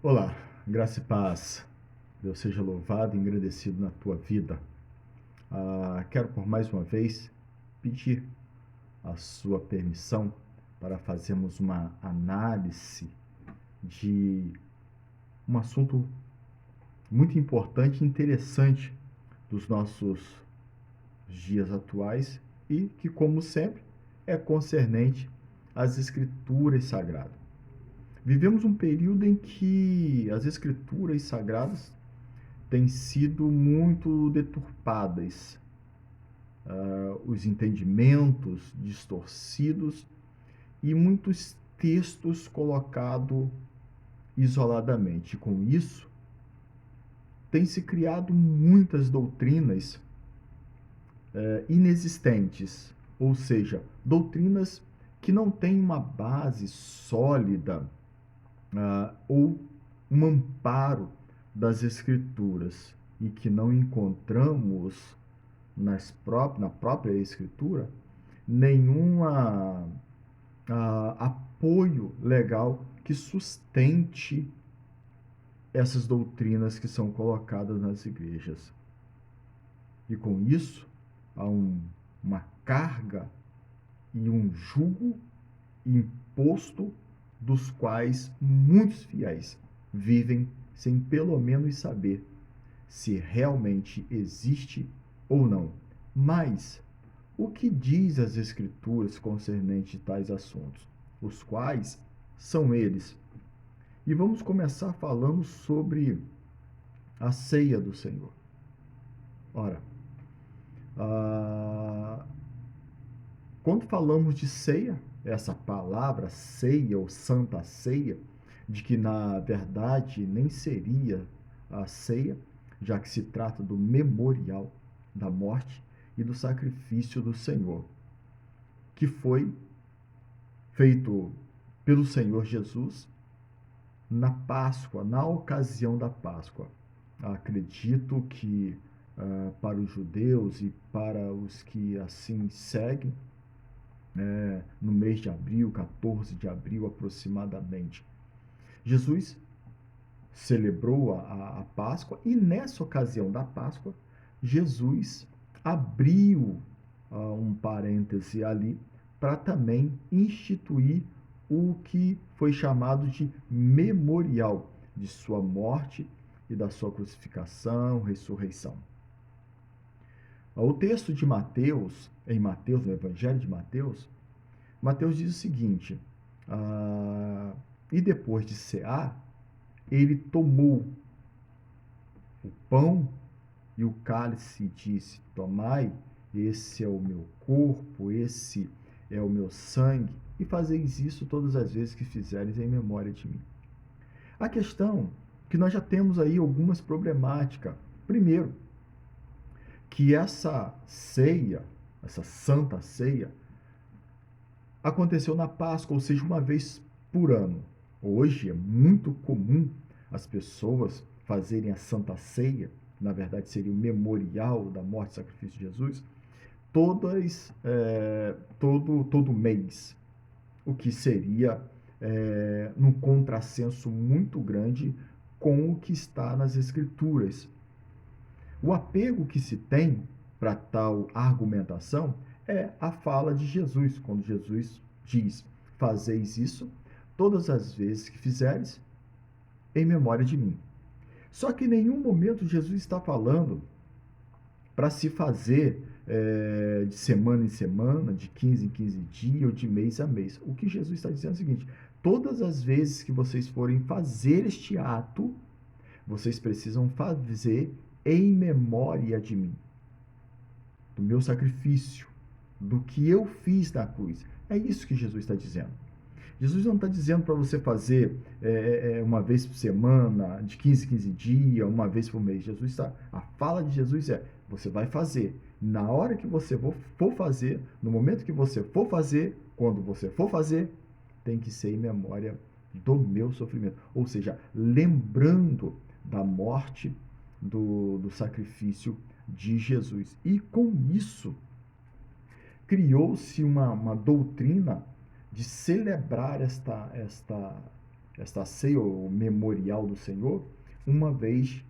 Olá, graça e paz. Deus seja louvado e engrandecido na tua vida. Quero por mais uma vez pedir a sua permissão para fazermos uma análise de um assunto muito importante e interessante dos nossos dias atuais e que, como sempre, é concernente às Escrituras Sagradas. Vivemos um período em que as Escrituras Sagradas têm sido muito deturpadas, os entendimentos distorcidos e muitos textos colocados isoladamente. Com isso, tem se criado muitas doutrinas inexistentes, ou seja, doutrinas que não têm uma base sólida ou um amparo das Escrituras e que não encontramos na própria Escritura nenhum apoio legal que sustente essas doutrinas que são colocadas nas igrejas. E com isso, há uma carga e um jugo imposto dos quais muitos fiéis vivem sem pelo menos saber se realmente existe ou não. Mas o que diz as Escrituras concernente tais assuntos? Os quais são eles? E vamos começar falando sobre a ceia do Senhor. Ora, quando falamos de ceia, essa palavra ceia ou santa ceia, de que na verdade nem seria a ceia, já que se trata do memorial da morte e do sacrifício do Senhor, que foi feito pelo Senhor Jesus na Páscoa, na ocasião da Páscoa. Acredito que para os judeus e para os que assim seguem, no mês de abril, 14 de abril aproximadamente, Jesus celebrou a Páscoa e nessa ocasião da Páscoa, Jesus abriu um parêntese ali para também instituir o que foi chamado de memorial de sua morte e da sua crucificação, ressurreição. O texto de Mateus, no Evangelho de Mateus, Mateus diz o seguinte: e depois de cear, ele tomou o pão e o cálice e disse: tomai, esse é o meu corpo, esse é o meu sangue, e fazeis isso todas as vezes que fizeres em memória de mim. A questão é que nós já temos aí algumas problemáticas. Primeiro, que essa ceia, essa santa ceia, aconteceu na Páscoa, ou seja, uma vez por ano. Hoje é muito comum as pessoas fazerem a Santa Ceia, na verdade seria o memorial da morte e sacrifício de Jesus, todo mês, o que seria num contrassenso muito grande com o que está nas Escrituras. O apego que se tem para tal argumentação é a fala de Jesus, quando Jesus diz: fazeis isso todas as vezes que fizeres em memória de mim. Só que em nenhum momento Jesus está falando para se fazer de semana em semana, de 15 em 15 dias ou de mês a mês. O que Jesus está dizendo é o seguinte: todas as vezes que vocês forem fazer este ato, vocês precisam fazer em memória de mim, do meu sacrifício, do que eu fiz na cruz. É isso que Jesus está dizendo. Jesus não está dizendo para você fazer uma vez por semana, de 15 em 15 dias, uma vez por mês. A fala de Jesus é: você vai fazer. Na hora que você for fazer, no momento que você for fazer, quando você for fazer, tem que ser em memória do meu sofrimento. Ou seja, lembrando da morte, do sacrifício de Jesus. E com isso, criou-se uma doutrina de celebrar esta ceia, o memorial do Senhor, uma vez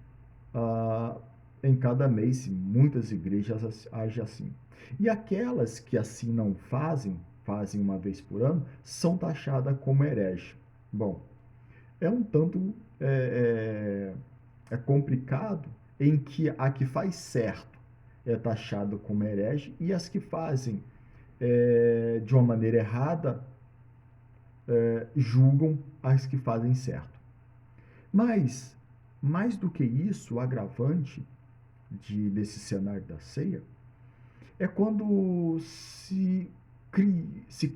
ah, em cada mês. Muitas igrejas agem assim. E aquelas que assim não fazem, fazem uma vez por ano, são taxadas como herege. Bom, é um tanto complicado, em que a que faz certo é taxada como herege e as que fazem de uma maneira errada julgam as que fazem certo. Mas, mais do que isso, o agravante desse cenário da ceia é quando se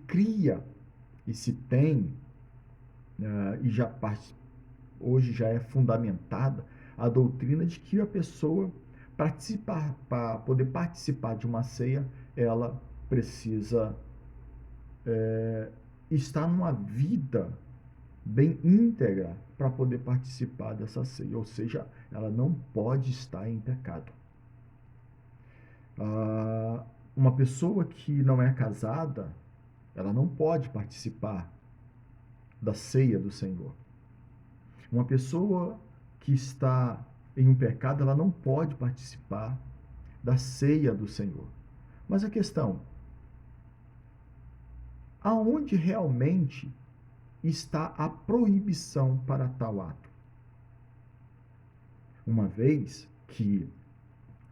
cria e se tem, e já hoje já é fundamentada, a doutrina de que a pessoa, para poder participar de uma ceia, ela precisa estar numa vida bem íntegra para poder participar dessa ceia, ou seja, ela não pode estar em pecado. Uma pessoa que não é casada, ela não pode participar da ceia do Senhor. Uma pessoa que está em um pecado, ela não pode participar da ceia do Senhor. Mas a questão, aonde realmente está a proibição para tal ato? Uma vez que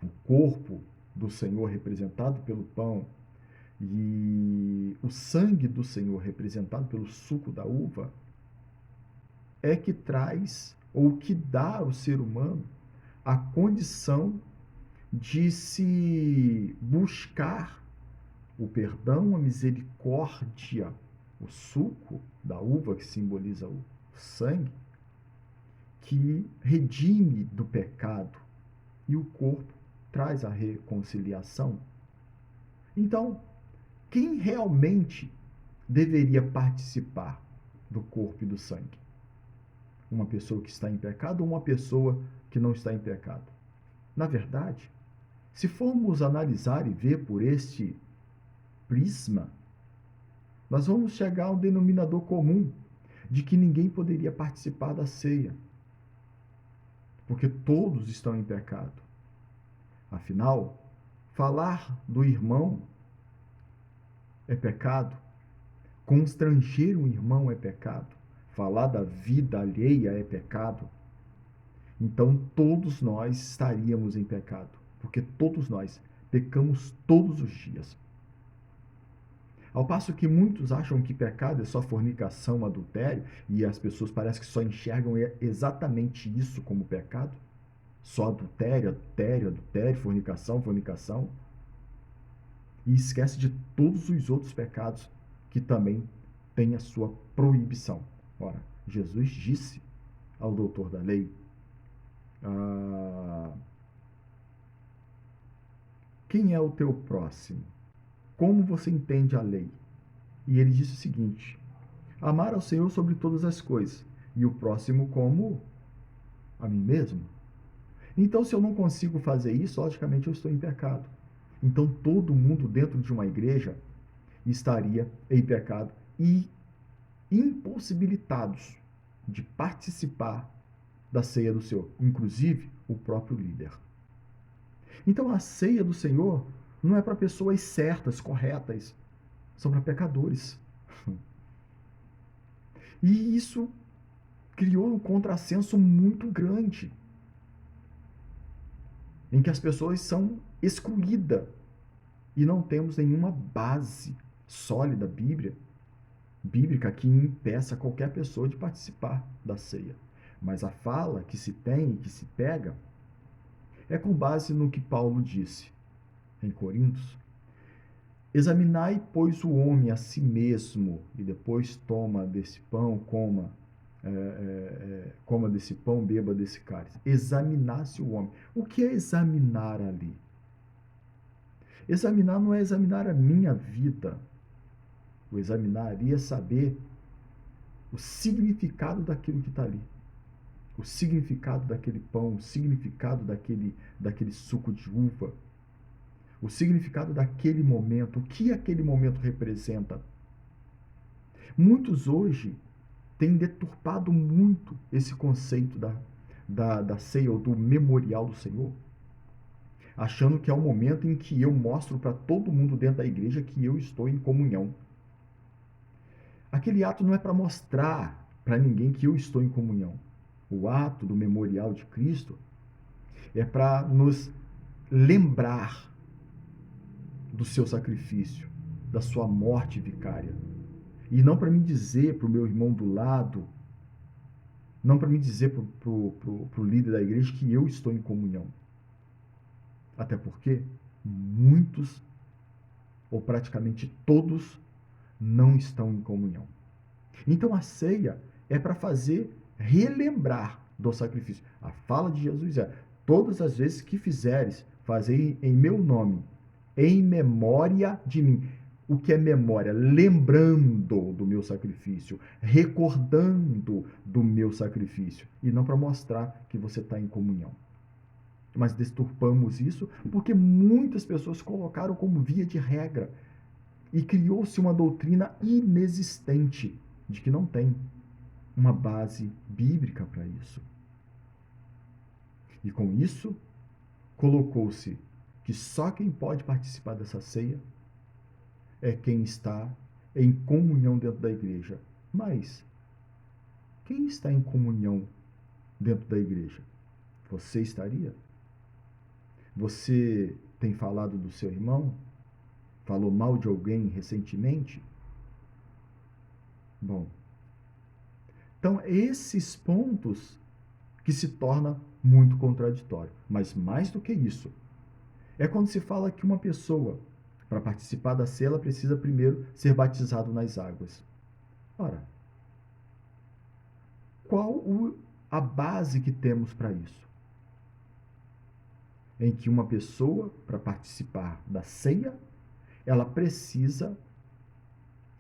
o corpo do Senhor representado pelo pão e o sangue do Senhor representado pelo suco da uva é que traz ou que dá ao ser humano a condição de se buscar o perdão, a misericórdia, o suco da uva que simboliza o sangue, que redime do pecado, e o corpo traz a reconciliação. Então, quem realmente deveria participar do corpo e do sangue? Uma pessoa que está em pecado ou uma pessoa que não está em pecado? Na verdade, se formos analisar e ver por este prisma, nós vamos chegar ao denominador comum de que ninguém poderia participar da ceia, porque todos estão em pecado. Afinal, falar do irmão é pecado, constranger um irmão é pecado, falar da vida alheia é pecado. Então todos nós estaríamos em pecado, porque todos nós pecamos todos os dias. Ao passo que muitos acham que pecado é só fornicação, adultério, e as pessoas parecem que só enxergam exatamente isso como pecado. Só adultério, fornicação, fornicação. E esquece de todos os outros pecados que também têm a sua proibição. Ora, Jesus disse ao doutor da lei, quem é o teu próximo? Como você entende a lei? E ele disse o seguinte: amar ao Senhor sobre todas as coisas, e o próximo como a mim mesmo. Então, se eu não consigo fazer isso, logicamente eu estou em pecado. Então, todo mundo dentro de uma igreja estaria em pecado e impossibilitados de participar da ceia do Senhor, inclusive o próprio líder. Então, a ceia do Senhor não é para pessoas certas, corretas, são para pecadores. E isso criou um contrassenso muito grande, em que as pessoas são excluídas e não temos nenhuma base sólida bíblica que impeça qualquer pessoa de participar da ceia. Mas a fala que se tem e que se pega é com base no que Paulo disse em Coríntios: examinai, pois, o homem a si mesmo, e depois toma desse pão, coma desse pão, beba desse cálice. Examinar-se o homem. O que é examinar ali? Examinar não é examinar a minha vida. O examinar ali é saber o significado daquilo que está ali. O significado daquele pão, o significado daquele suco de uva, o significado daquele momento, o que aquele momento representa. Muitos hoje tem deturpado muito esse conceito da ceia ou do memorial do Senhor, achando que é o momento em que eu mostro para todo mundo dentro da igreja que eu estou em comunhão. Aquele ato não é para mostrar para ninguém que eu estou em comunhão. O ato do memorial de Cristo é para nos lembrar do seu sacrifício, da sua morte vicária. E não para me dizer para o meu irmão do lado, não para me dizer para o líder da igreja que eu estou em comunhão. Até porque muitos, ou praticamente todos, não estão em comunhão. Então a ceia é para fazer relembrar do sacrifício. A fala de Jesus é: todas as vezes que fizeres, fazei em meu nome, em memória de mim. O que é memória? Lembrando do meu sacrifício, recordando do meu sacrifício. E não para mostrar que você está em comunhão. Mas deturpamos isso porque muitas pessoas colocaram como via de regra e criou-se uma doutrina inexistente de que não tem uma base bíblica para isso. E com isso, colocou-se que só quem pode participar dessa ceia é quem está em comunhão dentro da igreja. Mas quem está em comunhão dentro da igreja? Você estaria? Você tem falado do seu irmão? Falou mal de alguém recentemente? Bom, então esses pontos que se torna muito contraditório. Mas mais do que isso, é quando se fala que uma pessoa, para participar da ceia, ela precisa primeiro ser batizado nas águas. Ora, qual a base que temos para isso? Em que uma pessoa, para participar da ceia, ela precisa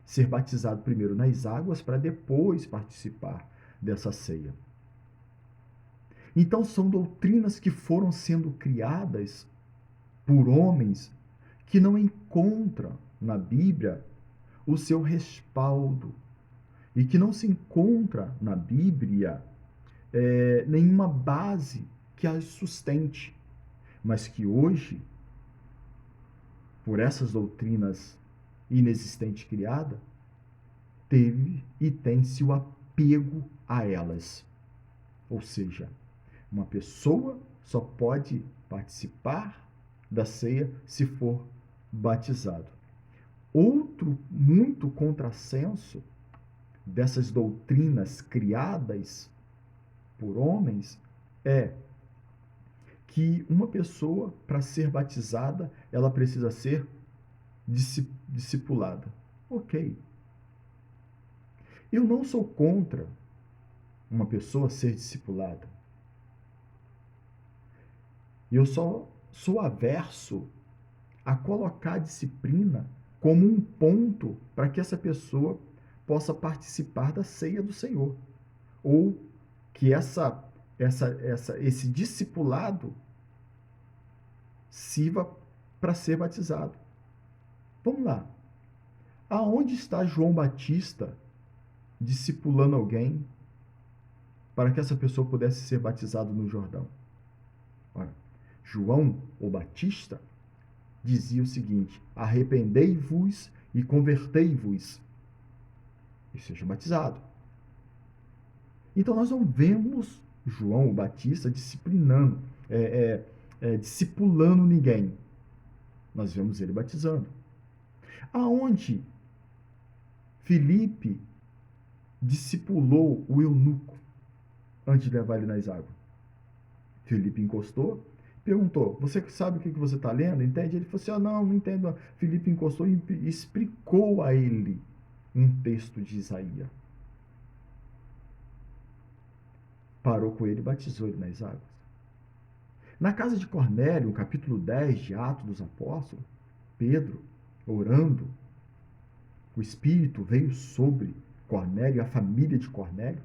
ser batizado primeiro nas águas para depois participar dessa ceia. Então são doutrinas que foram sendo criadas por homens que não encontram na Bíblia o seu respaldo e que não se encontra na Bíblia nenhuma base que as sustente, mas que hoje, por essas doutrinas inexistentes criadas, teve e tem-se o apego a elas. Ou seja, uma pessoa só pode participar da ceia se for batizado. Outro muito contrassenso dessas doutrinas criadas por homens é que uma pessoa, para ser batizada, ela precisa ser discipulada. Ok. Eu não sou contra uma pessoa ser discipulada. Eu só sou averso a colocar a disciplina como um ponto para que essa pessoa possa participar da ceia do Senhor. Ou que esse discipulado sirva para ser batizado. Vamos lá. Aonde está João Batista discipulando alguém para que essa pessoa pudesse ser batizado no Jordão? Olha, João, o Batista, dizia o seguinte: arrependei-vos e convertei-vos e seja batizado. Então nós não vemos João, o Batista, discipulando ninguém. Nós vemos ele batizando. Aonde Filipe discipulou o eunuco antes de levar ele nas águas? Filipe encostou, perguntou: você sabe o que você está lendo? Entende? Ele falou assim: não entendo. Filipe encostou e explicou a ele um texto de Isaías. Parou com ele e batizou ele nas águas. Na casa de Cornélio, no capítulo 10 de Atos dos Apóstolos, Pedro, orando, o Espírito veio sobre Cornélio e a família de Cornélio.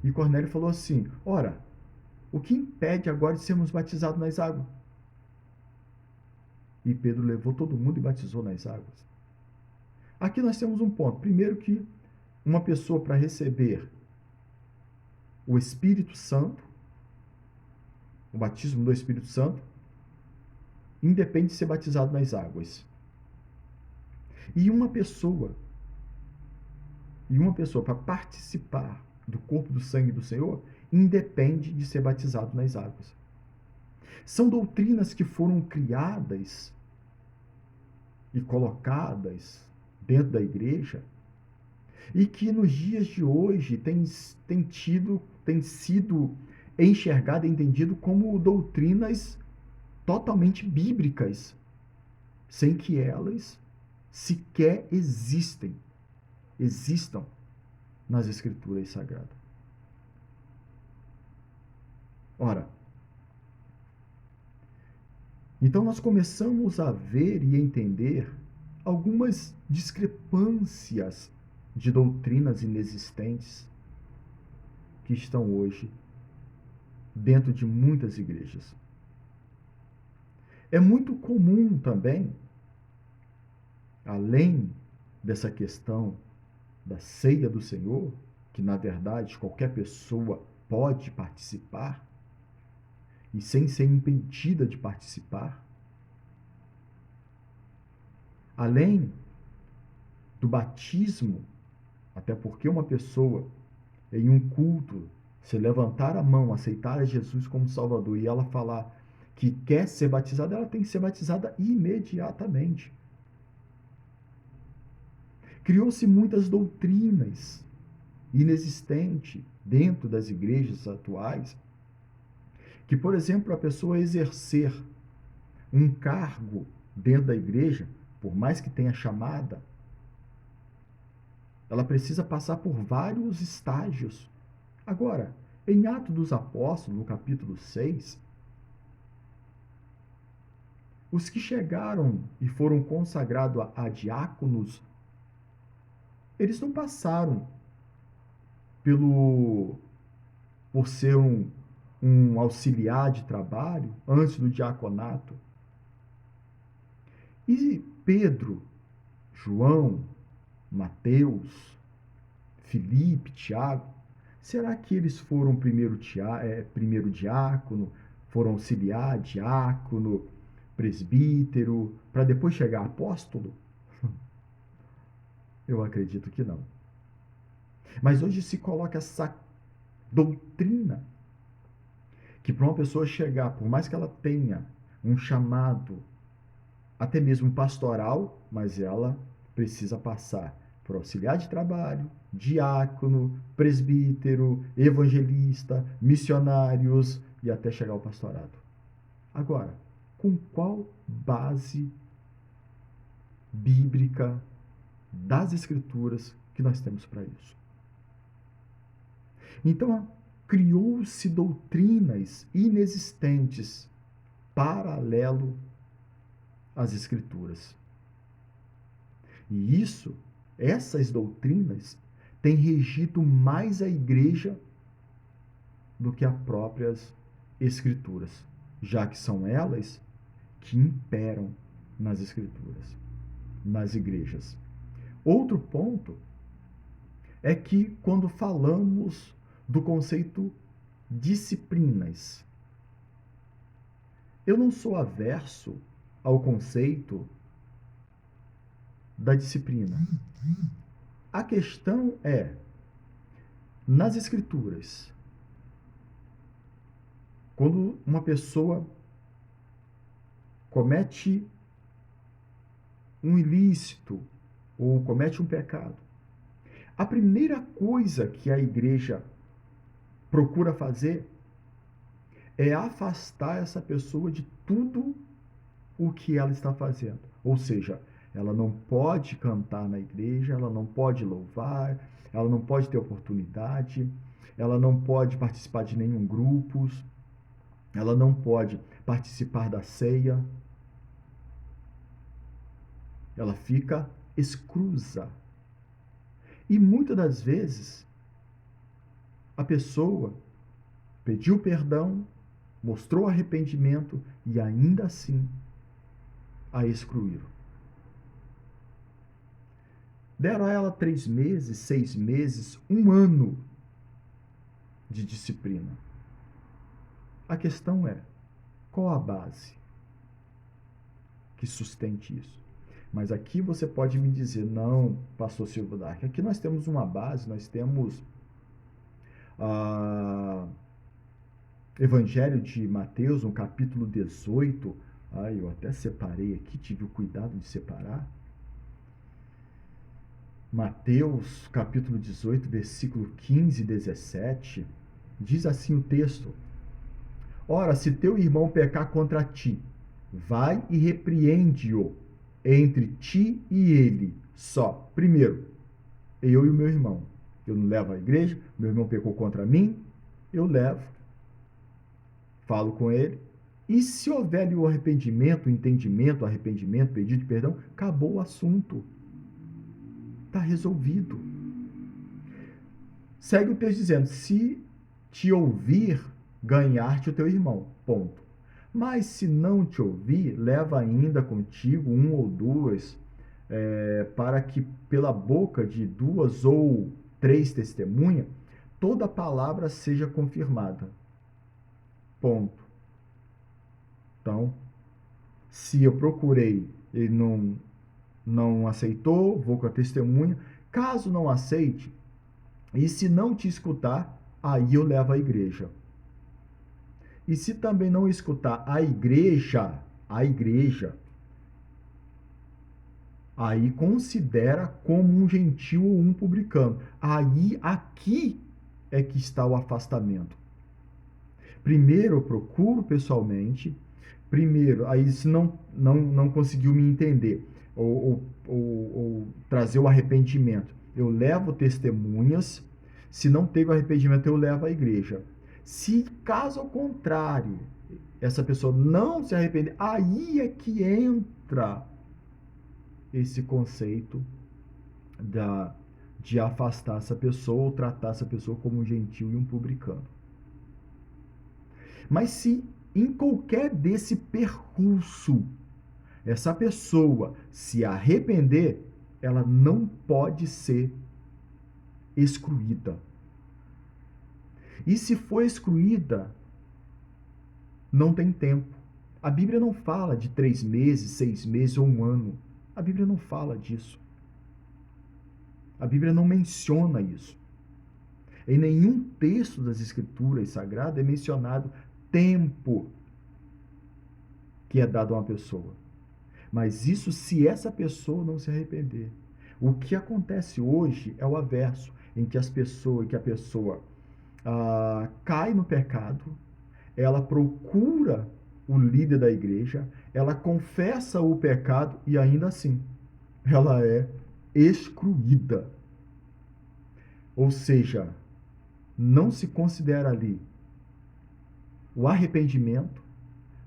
E Cornélio falou assim: ora, o que impede agora de sermos batizados nas águas? E Pedro levou todo mundo e batizou nas águas. Aqui nós temos um ponto. Primeiro que uma pessoa para receber o Espírito Santo, o batismo do Espírito Santo, independe de ser batizado nas águas. E uma pessoa para participar do corpo do sangue do Senhor, independe de ser batizado nas águas. São doutrinas que foram criadas e colocadas dentro da igreja e que nos dias de hoje tem sido enxergado e entendido como doutrinas totalmente bíblicas, sem que elas sequer existam nas Escrituras Sagradas. Ora, então nós começamos a ver e entender algumas discrepâncias de doutrinas inexistentes que estão hoje dentro de muitas igrejas. É muito comum também, além dessa questão da ceia do Senhor, que na verdade qualquer pessoa pode participar, e sem ser impedida de participar, além do batismo, até porque uma pessoa em um culto, se levantar a mão, aceitar a Jesus como Salvador e ela falar que quer ser batizada, ela tem que ser batizada imediatamente. Criou-se muitas doutrinas inexistentes dentro das igrejas atuais, que, por exemplo, a pessoa exercer um cargo dentro da igreja, por mais que tenha chamada, ela precisa passar por vários estágios. Agora, em Atos dos Apóstolos, no capítulo 6, os que chegaram e foram consagrados a diáconos, eles não passaram por ser um auxiliar de trabalho antes do diaconato. E Pedro, João, Mateus, Filipe, Tiago, será que eles foram primeiro diácono, foram auxiliar, diácono, presbítero, para depois chegar apóstolo? Eu acredito que não. Mas hoje se coloca essa doutrina que para uma pessoa chegar, por mais que ela tenha um chamado, até mesmo pastoral, mas ela precisa passar por auxiliar de trabalho, diácono, presbítero, evangelista, missionários e até chegar ao pastorado. Agora, com qual base bíblica das Escrituras que nós temos para isso? Então, criou-se doutrinas inexistentes paralelo às Escrituras. E essas doutrinas têm regido mais a igreja do que as próprias Escrituras, já que são elas que imperam nas Escrituras, nas igrejas. Outro ponto é que quando falamos do conceito disciplinas, eu não sou averso ao conceito da disciplina. A questão é, nas Escrituras, quando uma pessoa comete um ilícito ou comete um pecado, a primeira coisa que a igreja procura fazer é afastar essa pessoa de tudo o que ela está fazendo. Ou seja, ela não pode cantar na igreja, ela não pode louvar, ela não pode ter oportunidade, ela não pode participar de nenhum grupo, ela não pode participar da ceia. Ela fica exclusa. E muitas das vezes, a pessoa pediu perdão, mostrou arrependimento e ainda assim a excluíram. Deram a ela 3 meses, 6 meses, 1 ano de disciplina. A questão é, qual a base que sustente isso? Mas aqui você pode me dizer, não, pastor Silvio Dark, aqui nós temos uma base, nós temos Evangelho de Mateus, no capítulo 18, eu até separei aqui, tive o cuidado de separar. Mateus, capítulo 18, versículo 15 e 17, diz assim o texto: Ora, se teu irmão pecar contra ti, vai e repreende-o entre ti e ele, só. Primeiro, eu e o meu irmão. Eu não levo à igreja, meu irmão pecou contra mim, eu levo, falo com ele, e se houver ali o arrependimento, o entendimento, arrependimento, pedido de perdão, acabou o assunto. Está resolvido. Segue o texto dizendo, se te ouvir, ganhar-te o teu irmão. Ponto. Mas se não te ouvir, leva ainda contigo 1 ou 2, para que pela boca de 2 ou 3 testemunhas, toda palavra seja confirmada. Ponto. Então, se eu procurei, ele não aceitou, vou com a testemunha. Caso não aceite, e se não te escutar, aí eu levo à igreja. E se também não escutar a igreja, aí considera como um gentil ou um publicano. Aí, aqui é que está o afastamento. Primeiro eu procuro pessoalmente, aí se não conseguiu me entender, ou trazer o arrependimento, eu levo testemunhas, se não teve arrependimento, eu levo à igreja. Se caso ao contrário, essa pessoa não se arrepender, aí é que entra esse conceito de afastar essa pessoa ou tratar essa pessoa como um gentil e um publicano. Mas se em qualquer desse percurso essa pessoa se arrepender, ela não pode ser excluída. E se for excluída, não tem tempo. A Bíblia não fala de 3 meses, 6 meses ou 1 ano. A Bíblia não fala disso. A Bíblia não menciona isso. Em nenhum texto das Escrituras Sagradas é mencionado tempo que é dado a uma pessoa. Mas isso se essa pessoa não se arrepender. O que acontece hoje é o averso, em que a pessoa cai no pecado, ela procura o líder da igreja, ela confessa o pecado e ainda assim ela é excluída. Ou seja, não se considera ali o arrependimento,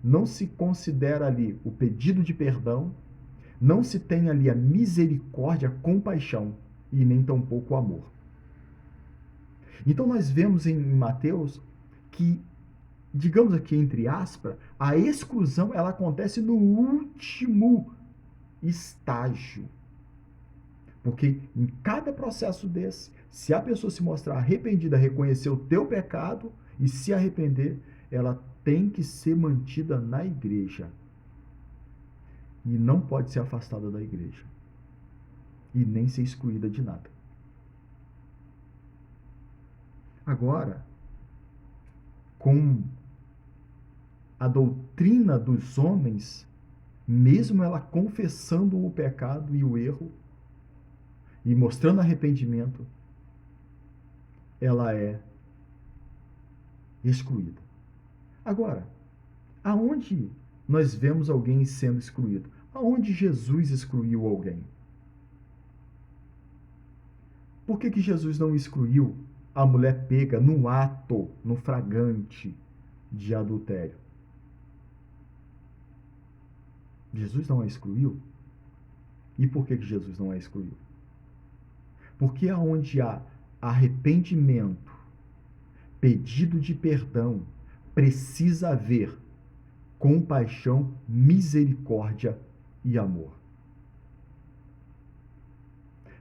não se considera ali o pedido de perdão, não se tem ali a misericórdia, a compaixão e nem tampouco o amor. Então nós vemos em Mateus que, digamos aqui entre aspas, a exclusão ela acontece no último estágio. Porque em cada processo desse, se a pessoa se mostrar arrependida, reconhecer o teu pecado e se arrepender, ela tem que ser mantida na igreja. E não pode ser afastada da igreja. E nem ser excluída de nada. Agora, com a doutrina dos homens, mesmo ela confessando o pecado e o erro, e mostrando arrependimento, ela é excluída. Agora, aonde nós vemos alguém sendo excluído? Aonde Jesus excluiu alguém? Por que Jesus não excluiu a mulher pega no ato, no flagrante de adultério? Jesus não a excluiu? E por que Jesus não a excluiu? Porque aonde há arrependimento, pedido de perdão, precisa haver compaixão, misericórdia e amor.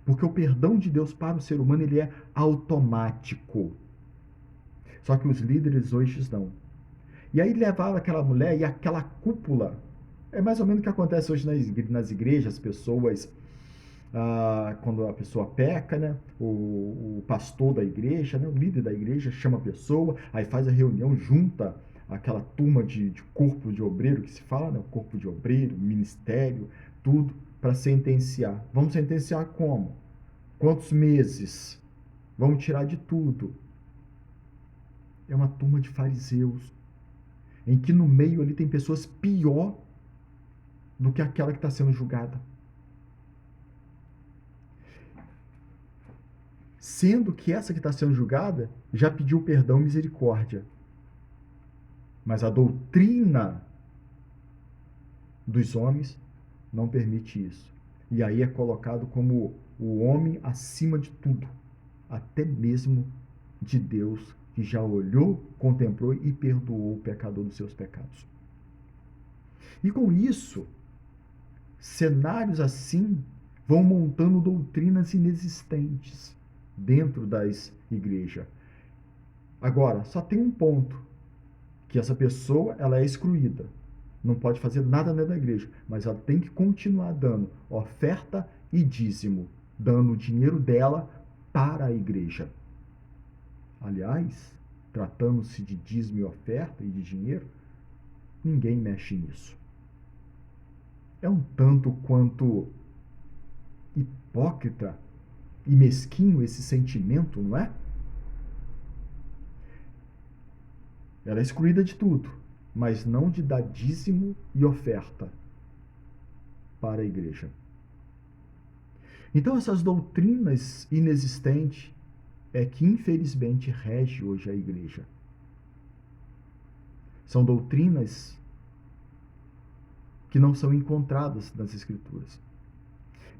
Porque o perdão de Deus para o ser humano, ele é automático. Só que os líderes hoje não. E aí levaram aquela mulher e aquela cúpula. É mais ou menos o que acontece hoje nas igrejas, as pessoas, quando a pessoa peca, né? O pastor da igreja, né? O líder da igreja chama a pessoa, aí faz a reunião, junta aquela turma de corpo de obreiro que se fala, né? O corpo de obreiro, ministério, tudo, para sentenciar. Vamos sentenciar como? Quantos meses? Vamos tirar de tudo. É uma turma de fariseus, em que no meio ali tem pessoas pior do que aquela que está sendo julgada. Sendo que essa que está sendo julgada já pediu perdão e misericórdia. Mas a doutrina dos homens não permite isso. E aí é colocado como o homem acima de tudo, até mesmo de Deus, que já olhou, contemplou e perdoou o pecador dos seus pecados. E com isso, cenários assim vão montando doutrinas inexistentes dentro das igrejas. Agora, só tem um ponto, que essa pessoa ela é excluída. Não pode fazer nada dentro da igreja, mas ela tem que continuar dando oferta e dízimo, dando o dinheiro dela para a igreja. Aliás, tratando-se de dízimo e oferta e de dinheiro, ninguém mexe nisso. É um tanto quanto hipócrita e mesquinho esse sentimento, não é? Ela é excluída de tudo, mas não de dar dízimo e oferta para a igreja. Então, essas doutrinas inexistentes é que, infelizmente, rege hoje a igreja. São doutrinas que não são encontradas nas Escrituras.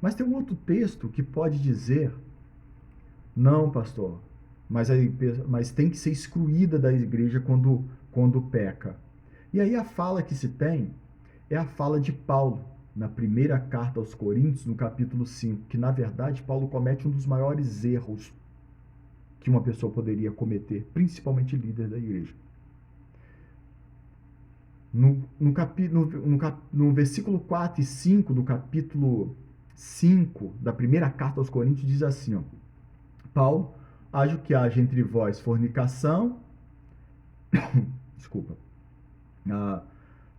Mas tem um outro texto que pode dizer, não, pastor, mas tem que ser excluída da igreja quando peca. E aí a fala que se tem é a fala de Paulo, na primeira carta aos Coríntios, no capítulo 5, que na verdade Paulo comete um dos maiores erros que uma pessoa poderia cometer, principalmente líder da igreja. No versículo 4 e 5 do capítulo 5 da primeira carta aos Coríntios, diz assim, ó, Paulo, acho que haja entre vós fornicação, desculpa,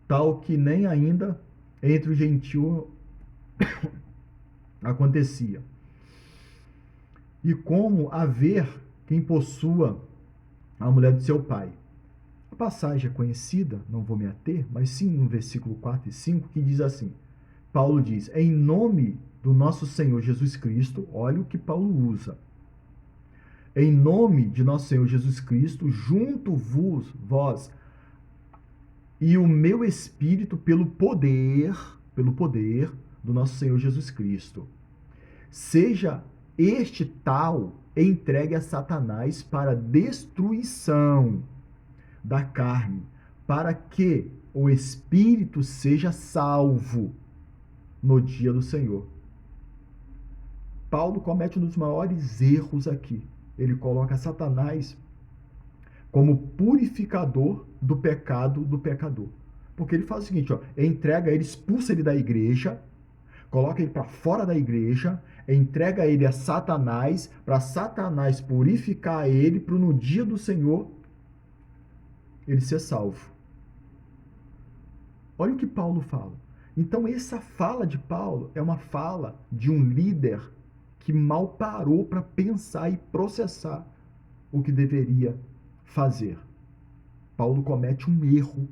tal que nem ainda entre o gentio acontecia. E como haver quem possua a mulher de seu pai. A passagem é conhecida, não vou me ater, mas sim no versículo 4 e 5, que diz assim, Paulo diz, em nome do nosso Senhor Jesus Cristo, olha o que Paulo usa, em nome de nosso Senhor Jesus Cristo, junto-vos, vós, e o meu espírito pelo poder do nosso Senhor Jesus Cristo. Seja este tal entregue a Satanás para destruição da carne, para que o espírito seja salvo no dia do Senhor. Paulo comete um dos maiores erros aqui. Ele coloca Satanás como purificador do pecado do pecador. Porque ele faz o seguinte, ó, entrega ele, expulsa ele da igreja, coloca ele para fora da igreja, entrega ele a Satanás, para Satanás purificar ele, para no dia do Senhor ele ser salvo. Olha o que Paulo fala. Então, essa fala de Paulo é uma fala de um líder que mal parou para pensar e processar o que deveria fazer. Paulo comete um erro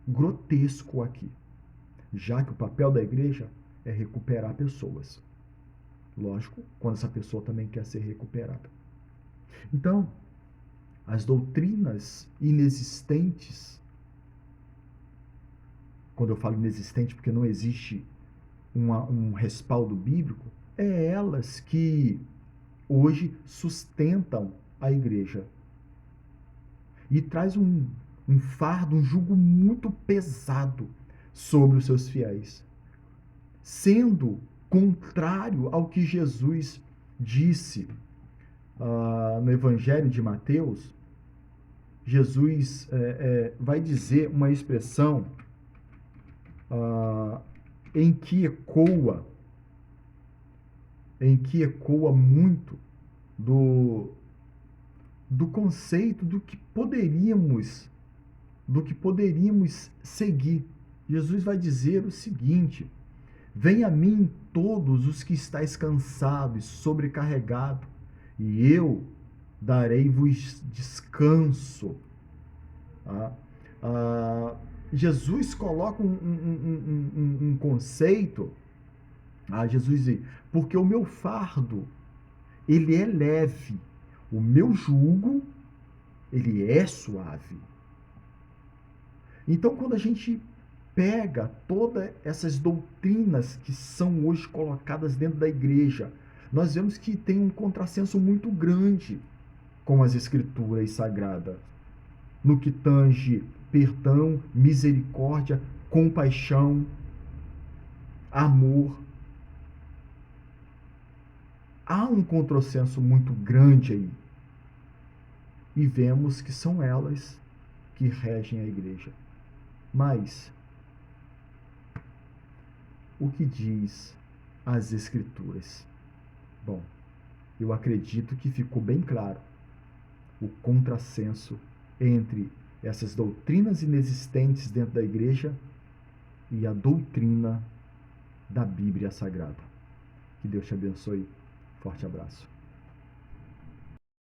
grotesco aqui, já que o papel da igreja é recuperar pessoas. Lógico, quando essa pessoa também quer ser recuperada. Então, as doutrinas inexistentes, quando eu falo inexistente porque não existe um respaldo bíblico, é elas que hoje sustentam a igreja. E traz um fardo, um jugo muito pesado sobre os seus fiéis. Sendo contrário ao que Jesus disse no Evangelho de Mateus. Jesus vai dizer uma expressão em que ecoa muito do conceito do que poderíamos seguir. Jesus vai dizer o seguinte: venha a mim todos os que estáis cansados e sobrecarregados, e eu darei-vos descanso. Jesus coloca um conceito. Jesus diz: porque o meu fardo, ele é leve, o meu jugo, ele é suave. Então, quando a gente pega todas essas doutrinas que são hoje colocadas dentro da igreja, nós vemos que tem um contrassenso muito grande com as escrituras sagradas, no que tange perdão, misericórdia, compaixão, amor. Há um contrassenso muito grande aí. E vemos que são elas que regem a igreja. Mas o que diz as Escrituras? Bom, eu acredito que ficou bem claro o contrassenso entre essas doutrinas inexistentes dentro da igreja e a doutrina da Bíblia Sagrada. Que Deus te abençoe. Forte abraço.